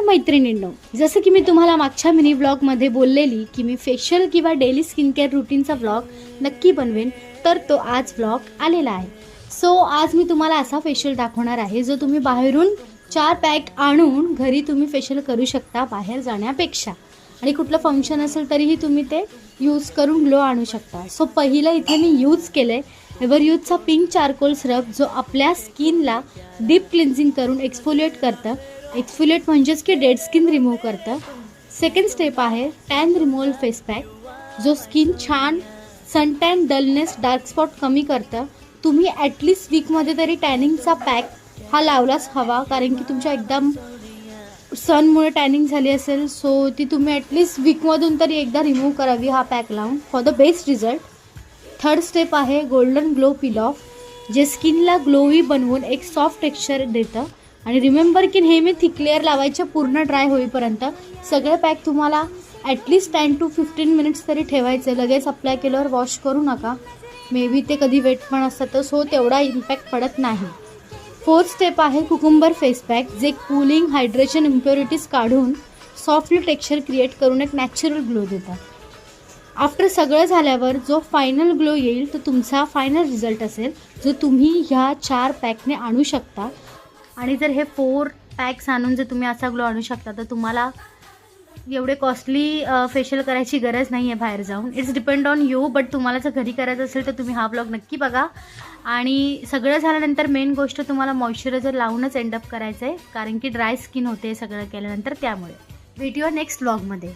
मैत्रिणींनो, जसं की मी तुम्हाला मागच्या मिनी व्लॉगमध्ये बोललेली की मी फेशियल किंवा डेली स्किन केअर रुटीनचा व्लॉग नक्की बनवेन, तर तो आज व्लॉग आलेला आहे. सो आज मी तुम्हाला असा फेशियल दाखवणार आहे जो तुम्ही बाहेरून 4 पॅक आणून घरी तुम्ही फेशियल करू शकता बाहेर जाण्यापेक्षा. आणि कुठलं फंक्शन असेल तरीही तुम्ही ते यूज करून ग्लो आणू शकता. सो पहिलं इथे मी यूज केलं आहे एव्हरयूथचा पिंक चारकोल सिरप, जो आपल्या स्किनला डीप क्लिन्झिंग करून एक्सफोलिएट करतं. एक्सफोलिएट म्हणजेच की डेड स्किन रिमूव्ह करतं. सेकंड स्टेप आहे टॅन रिमूव्हल फेस पॅक, जो स्किन छान सनटॅन, डलनेस, डार्क स्पॉट कमी करतं. तुम्ही ॲटलिस्ट वीकमध्ये तरी टॅनिंगचा पॅक हा लावलाच हवा, कारण की तुमच्या एकदम सनमुळे टॅनिंग झाली असेल, सो ती तुम्ही ॲटलिस्ट वीकमधून तरी एकदा रिमूव्ह करावी हा पॅक लावून for the best result. Third step आहे गोल्डन ग्लो पील ऑफ, जे स्किनला ग्लोवी बनवून एक सॉफ्ट टेक्स्चर देतं. आणि रिमेंबर की नेहमी थिक लेअर लावायचं पूर्ण ड्राय होईपर्यंत. सगळे पॅक तुम्हाला ॲटलिस्ट 10 to 15 मिनिट्स तरी ठेवायचं. लगेच अप्लाय केल्यावर वॉश करू नका, मे बी ते कधी वेट पण असतं, तर सो तेवढा इम्पॅक्ट पडत नाही. फोर्थ स्टेप आहे कुकुंबर फेस पॅक, जे कूलिंग, हायड्रेशन, इम्प्युरिटीज काढून सॉफ्ट टेक्स्चर क्रिएट करून एक नॅचरल ग्लो देतात. आफ्टर सगळं झाल्यावर जो फायनल ग्लो येईल तो तुमचा फायनल रिझल्ट असेल, जो तुम्ही ह्या 4 पॅकने आणू शकता. आणि जर हे 4 पॅक्स आणून जर तुम्ही असा ग्लो आणू शकता, तर तुम्हाला एवढे कॉस्टली फेशियल करायची गरज नाही आहे बाहेर जाऊन. It's depend on you, but तुम्हाला जर घरी करायचं असेल तर तुम्ही हा ब्लॉग नक्की बघा. आणि सगळं झाल्यानंतर मेन गोष्ट तुम्हाला मॉइश्चरायझर लावूनच एंडअप करायचं आहे, कारण की ड्राय स्किन होते सगळं केल्यानंतर. त्यामुळे भेटूया नेक्स्ट व्लॉगमध्ये.